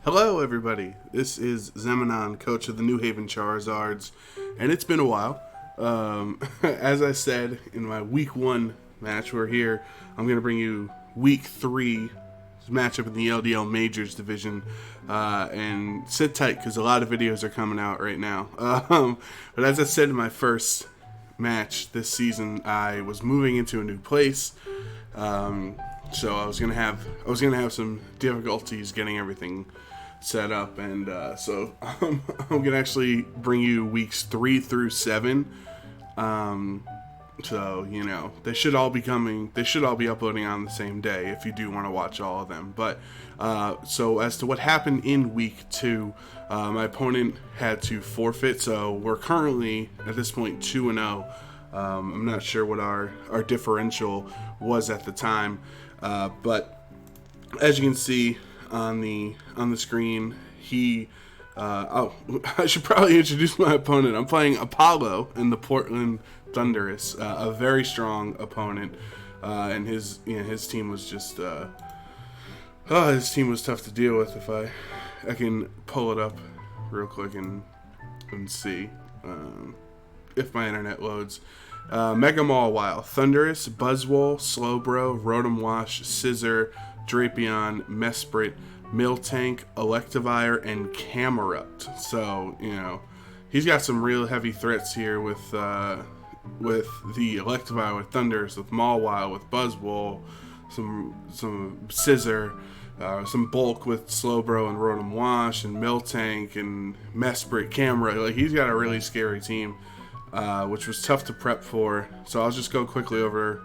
Hello, everybody. This is Zemanon, coach of the New Haven Charizards, and it's been a while. As I said in my week 1 match, we're here. I'm going to bring you week 3 matchup in the LDL Majors division, and sit tight because a lot of videos are coming out right now. But as I said in my first match this season, I was moving into a new place. So I was gonna have some difficulties getting everything set up, and so I'm gonna actually bring you weeks 3 through 7. So they should all be uploading on the same day if you do want to watch all of them. But so as to what happened in week 2, my opponent had to forfeit. So we're currently at this point 2-0. I'm not sure what our differential was at the time, but as you can see on the screen, he I should probably introduce my opponent. I'm playing Apollo in the Portland Thundurus, a very strong opponent, and his team was just his team was tough to deal with. If I can pull it up real quick and see if my internet loads. Mega Mawile, Thundurus, Buzzwole, Slowbro, Rotom Wash, Scissor, Drapion, Mesprit, Miltank, Electivire, and Camerupt. So, he's got some real heavy threats here with the Electivire, with Thundurus, with Mawile, with Buzzwole, some Scissor, some bulk with Slowbro and Rotom Wash, and Miltank, and Mesprit, Camerupt. Like, he's got a really scary team, which was tough to prep for. So I'll just go quickly over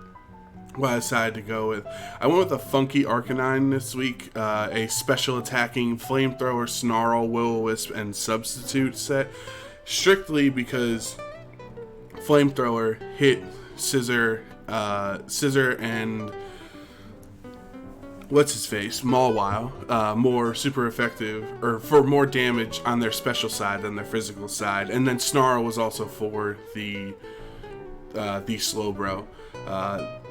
what I decided to go with. I went with a funky Arcanine this week, a special attacking Flamethrower, Snarl, Will-O-Wisp, and Substitute set, strictly because Flamethrower hit Scissor and Mawile more super effective, or for more damage on their special side than their physical side, and then Snarl was also for the Slowbro.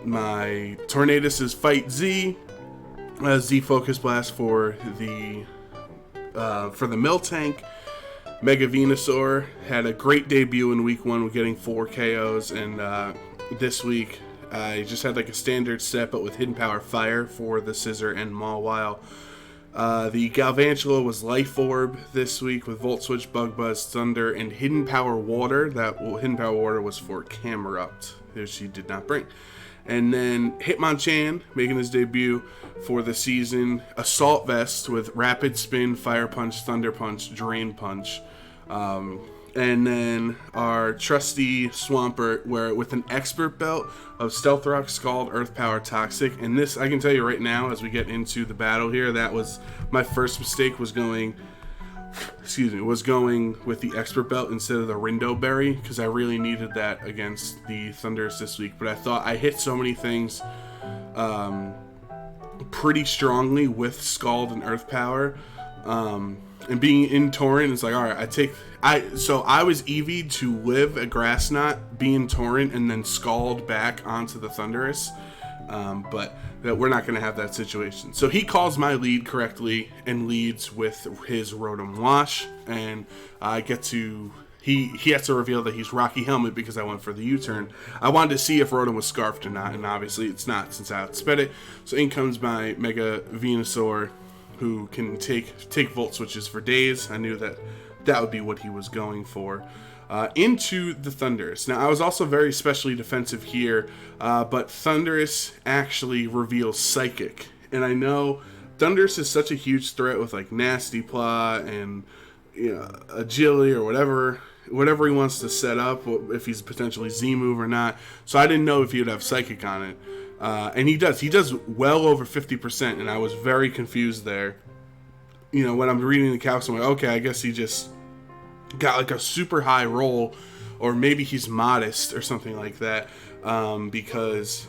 My Tornadus is Fight Z, Z Focus Blast for the Miltank. Mega Venusaur had a great debut in week 1 with getting 4 KOs, and this week I just had like a standard set, but with Hidden Power Fire for the Scissor and Mawile. The Galvantula was Life Orb this week with Volt Switch, Bug Buzz, Thunder, and Hidden Power Water. Hidden Power Water was for Camerupt, which she did not bring. And then Hitmonchan making his debut for the season. Assault Vest with Rapid Spin, Fire Punch, Thunder Punch, Drain Punch. And then our trusty Swampert, where with an Expert Belt of Stealth Rock, Scald, Earth Power, Toxic. And this, I can tell you right now, as we get into the battle here, that was my first mistake, was going with the Expert Belt instead of the Rindo Berry, because I really needed that against the Thundurus this week. But I thought I hit so many things pretty strongly with Scald and Earth Power. And being in Torrent, it's like, all right, so I was EV'd to live a Grass Knot, be in Torrent, and then Scald back onto the Thundurus. But we're not going to have that situation. So he calls my lead correctly and leads with his Rotom Wash, and I get to... He has to reveal that he's Rocky Helmet because I went for the U-turn. I wanted to see if Rotom was Scarfed or not, and obviously it's not since I outsped it. So in comes my Mega Venusaur, who can take Volt Switches for days. I knew that would be what he was going for. Into the Thundurus. Now, I was also very specially defensive here, but Thundurus actually reveals Psychic. And I know Thundurus is such a huge threat with like Nasty Plot and Agility or whatever he wants to set up, if he's potentially Z-move or not. So I didn't know if he would have Psychic on it. And he does well over 50%, and I was very confused there. When I'm reading the calcs, I'm like, okay, I guess he just got like a super high roll, or maybe he's modest or something like that, because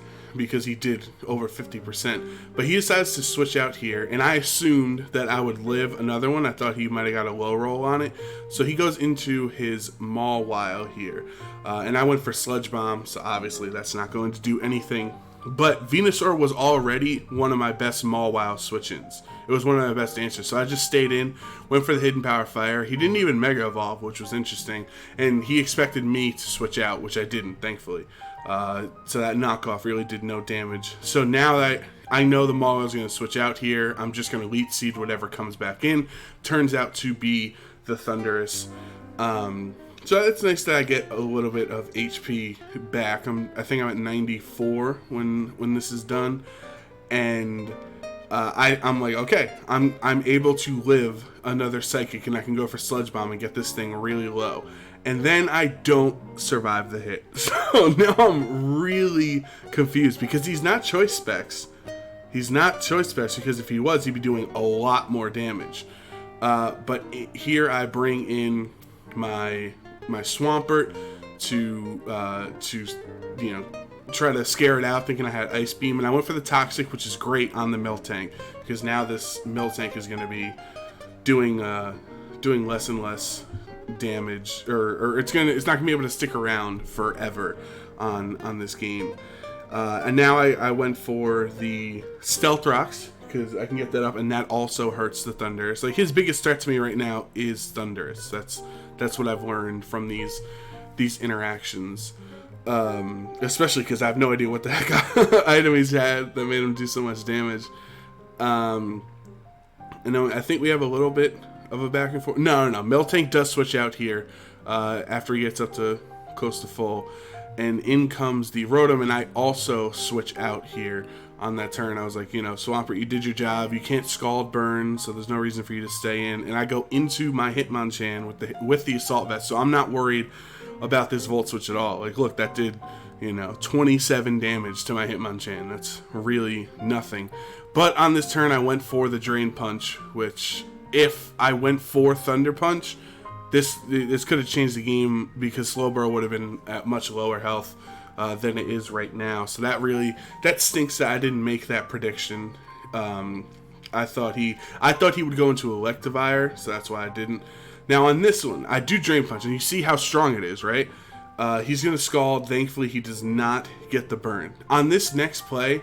he did over 50%. But he decides to switch out here, and I assumed that I would live another one. I thought he might have got a low roll on it. So he goes into his Mawile here. And I went for Sludge Bomb, so obviously that's not going to do anything But Venusaur was already one of my best Mawile switch-ins. It was one of my best answers. So I just stayed in, went for the Hidden Power Fire. He didn't even Mega Evolve, which was interesting. And he expected me to switch out, which I didn't, thankfully. So that knockoff really did no damage. So now that I know the Mawile is going to switch out here, I'm just going to Leech Seed whatever comes back in. Turns out to be the Thundurus. So it's nice that I get a little bit of HP back. I think I'm at 94 when this is done, and I'm like, okay, I'm able to live another Psychic, and I can go for Sludge Bomb and get this thing really low. And then I don't survive the hit. So now I'm really confused because he's not choice specs. He's not choice specs because if he was, he'd be doing a lot more damage. But here I bring in my Swampert to try to scare it out, thinking I had Ice Beam, and I went for the Toxic, which is great on the Miltank because now this Miltank is going to be doing less and less damage, or it's not going to be able to stick around forever on this game. And now I went for the Stealth Rocks because I can get that up, and that also hurts the Thundurus. Like, his biggest threat to me right now is Thundurus. That's what I've learned from these interactions. Especially because I have no idea what the heck item he's had that made him do so much damage. And I think we have a little bit of a back and forth. No. Miltank does switch out here after he gets up to close to full. And in comes the Rotom, and I also switch out here on that turn. I was like, Swampert, you did your job. You can't Scald Burn, so there's no reason for you to stay in. And I go into my Hitmonchan with the Assault Vest, so I'm not worried about this Volt Switch at all. Like, look, that did, 27 damage to my Hitmonchan. That's really nothing. But on this turn, I went for the Drain Punch, which, if I went for Thunder Punch, this could have changed the game because Slowbro would have been at much lower health than it is right now. So that stinks that I didn't make that prediction. I thought he would go into Electivire, so that's why I didn't. Now on this one, I do Drain Punch, and you see how strong it is, right? He's going to Scald. Thankfully, he does not get the burn. On this next play,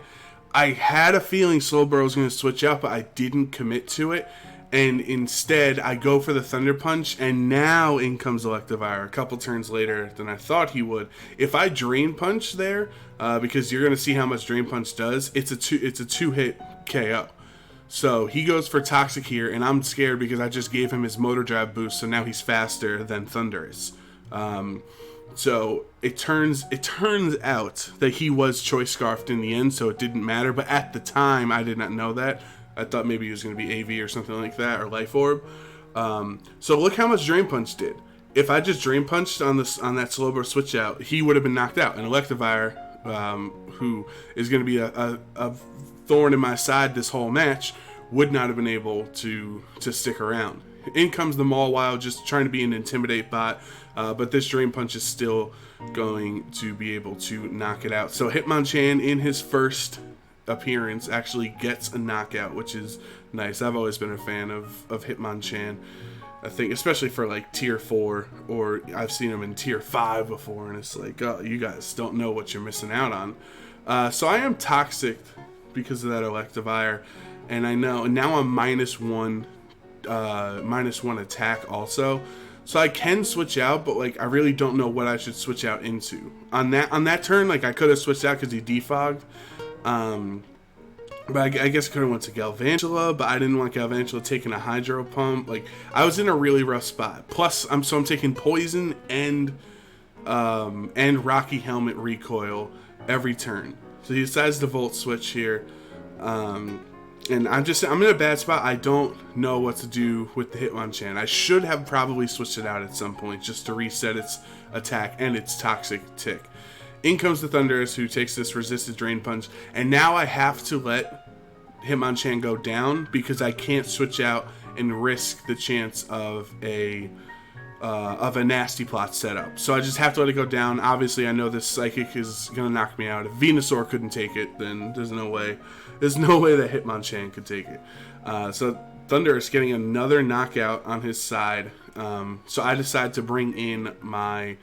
I had a feeling Slowbro was going to switch out, but I didn't commit to it. And instead, I go for the Thunder Punch, and now in comes Electivire a couple turns later than I thought he would. If I Drain Punch there, because you're going to see how much Drain Punch does, it's a two-hit KO. So he goes for Toxic here, and I'm scared because I just gave him his Motor Drive boost, so now he's faster than Thundurus. So it turns out that he was Choice Scarfed in the end, so it didn't matter. But at the time, I did not know that. I thought maybe he was going to be AV or something like that, or Life Orb. So look how much Drain Punch did. If I just Drain Punched on that Slowbro switch out, he would have been knocked out. And Electivire, who is going to be a thorn in my side this whole match, would not have been able to stick around. In comes the Mawile, just trying to be an Intimidate bot, but this Drain Punch is still going to be able to knock it out. So Hitmonchan, in his first appearance, actually gets a knockout, which is nice. I've always been a fan of Hitmonchan. I think especially for like tier 4, or I've seen him in tier 5 before, and it's like, oh, you guys don't know what you're missing out on. So I am Toxic because of that Electivire, and I know, and now I'm -1 attack also. So I can switch out, but like I really don't know what I should switch out into. On that turn, like I could have switched out because he defogged. But I guess I could have went to Galvantula, but I didn't want Galvantula taking a Hydro Pump. Like, I was in a really rough spot. Plus, I'm taking Poison and Rocky Helmet Recoil every turn. So he decides to Volt Switch here. And I'm in a bad spot. I don't know what to do with the Hitmonchan. I should have probably switched it out at some point just to reset its attack and its Toxic Tick. In comes the Thundurus, who takes this resisted Drain Punch, and now I have to let Hitmonchan go down because I can't switch out and risk the chance of a Nasty Plot setup. So I just have to let it go down. Obviously, I know this Psychic is gonna knock me out. If Venusaur couldn't take it, then there's no way that Hitmonchan could take it. So Thundurus getting another knockout on his side. So I decide to bring in my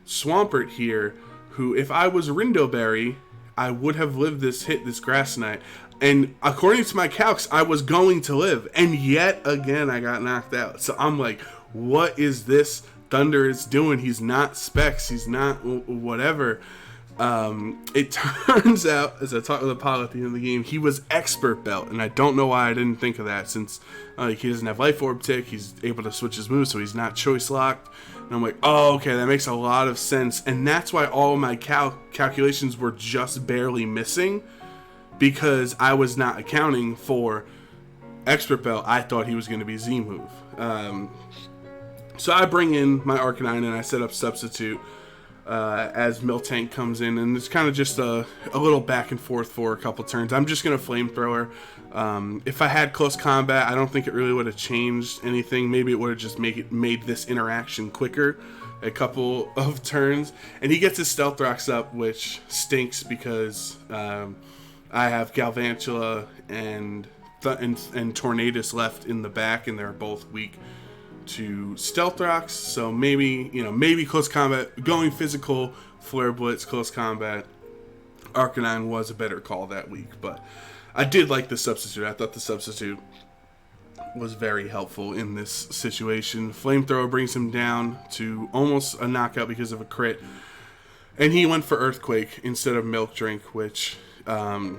Swampert here, who, if I was Rindoberry, I would have lived this grass knight. And according to my calcs, I was going to live. And yet again, I got knocked out. So I'm like, what is this Thundurus doing? He's not Specs. He's not whatever. It turns out, as I talked with Apollo at the end of the game, he was Expert Belt. And I don't know why I didn't think of that, since he doesn't have Life Orb Tick. He's able to switch his moves, so he's not choice locked. And I'm like, oh, okay, that makes a lot of sense. And that's why all my calculations were just barely missing, because I was not accounting for Expert Belt. I thought he was going to be Z move. So I bring in my Arcanine and I set up Substitute as Miltank comes in, and it's kind of just a little back and forth for a couple turns. I'm just going to Flamethrower. If I had close combat, I don't think it really would have changed anything. Maybe it would have just made this interaction quicker a couple of turns. And he gets his Stealth Rocks up, which stinks because I have Galvantula and Tornadus left in the back, and they're both weak to Stealth Rocks. So maybe close combat, going physical, Flare Blitz, close combat, Arcanine was a better call that week. But I did like the Substitute. I thought the Substitute was very helpful in this situation. Flamethrower brings him down to almost a knockout because of a crit, and he went for Earthquake instead of Milk Drink, which I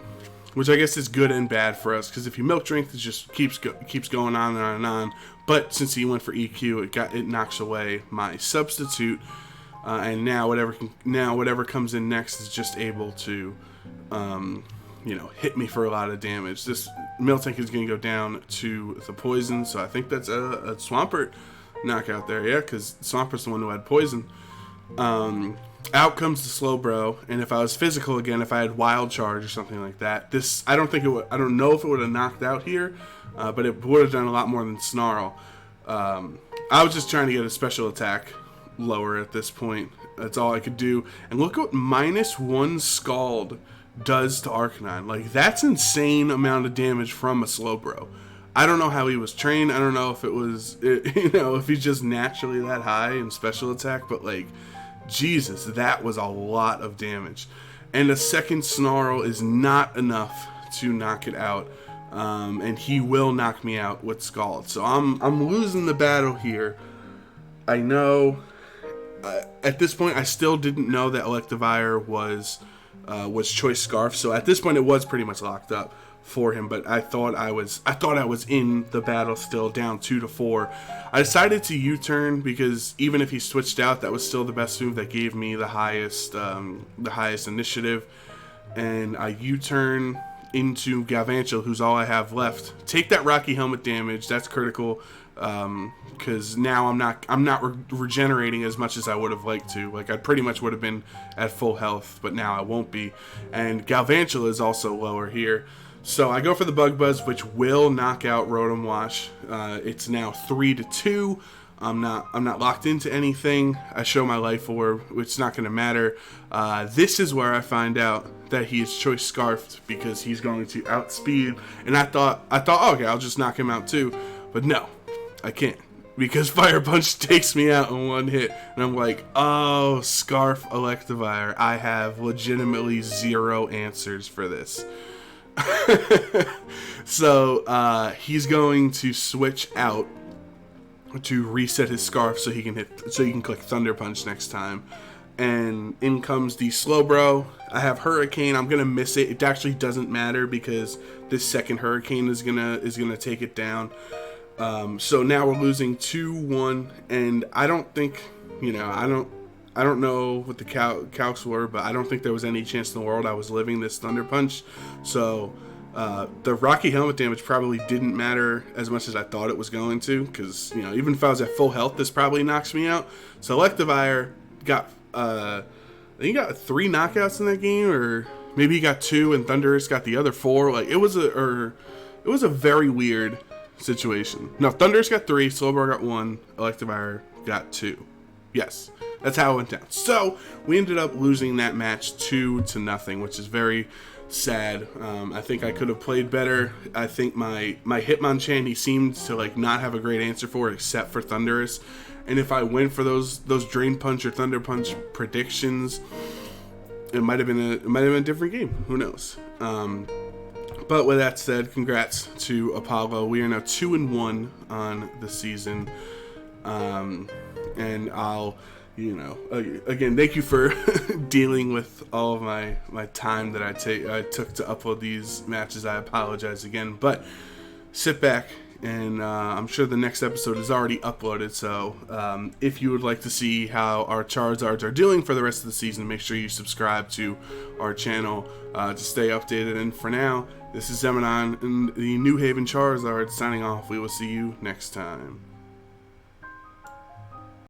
guess is good and bad for us, because if you Milk Drink, it just keeps going on and on and on. But since he went for EQ, it knocks away my Substitute, and now whatever comes in next is just able to hit me for a lot of damage. This Miltank is going to go down to the Poison, so I think that's a Swampert knockout there, yeah, because Swampert's the one who had Poison. Out comes the Slowbro, and if I was physical again, if I had Wild Charge or something like that, I don't know if it would have knocked out here, but it would have done a lot more than Snarl. I was just trying to get a special attack lower at this point. That's all I could do. And look what -1 Scald does to Arcanine. Like, that's insane amount of damage from a Slowbro. I don't know how he was trained. I don't know if it was, if he's just naturally that high in special attack, but like, Jesus, that was a lot of damage. And a second Snarl is not enough to knock it out. And he will knock me out with Scald. So I'm losing the battle here. I know at this point I still didn't know that Electivire was Choice Scarf. So at this point it was pretty much locked up for him, but I thought I was in the battle still, down 2-4. I decided to U-turn because even if he switched out, that was still the best move that gave me the highest initiative. And I U-turn into Galvantula, who's all I have left. Take that Rocky Helmet damage. That's critical, because now I'm not regenerating as much as I would have liked to. Like, I pretty much would have been at full health, but now I won't be. And Galvantula is also lower here. So I go for the Bug Buzz, which will knock out Rotom Wash. It's now 3-2. I'm not locked into anything. I show my Life Orb, which is not going to matter. This is where I find out that he is Choice Scarfed, because he's going to outspeed. And I thought, oh, okay, I'll just knock him out too. But no, I can't, because Fire Punch takes me out in one hit. And I'm like, oh, Scarf Electivire. I have legitimately zero answers for this. So he's going to switch out to reset his Scarf so he can click Thunder Punch next time. And in comes the Slowbro. I have Hurricane. I'm gonna miss it. It actually doesn't matter because this second Hurricane is gonna take it down. So now we're losing 2-1, and I don't think, I don't know what the calcs were, but I don't think there was any chance in the world I was living this Thunder Punch. So the Rocky Helmet damage probably didn't matter as much as I thought it was going to, because even if I was at full health, this probably knocks me out. So Electivire got I think he got 3 knockouts in that game, or maybe he got 2 and Thundurus got the other 4. Like, it was a very weird situation. No, Thundurus got 3, Slowbro got 1, Electivire got 2. Yes, that's how it went down. So we ended up losing that match 2-0, which is very sad. I think I could have played better. I think my Hitmonchan, he seemed to not have a great answer for it, except for Thundurus. And if I went for those Drain Punch or Thunder Punch predictions, it might have been a different game. Who knows? But with that said, congrats to Apollo. We are now 2-1 on the season, and I'll, again, thank you for dealing with all of my time that I took to upload these matches. I apologize again, but sit back, and I'm sure the next episode is already uploaded. So if you would like to see how our Charizards are doing for the rest of the season, make sure you subscribe to our channel to stay updated. And for now, this is Zemanon and the New Haven Charizards signing off. We will see you next time.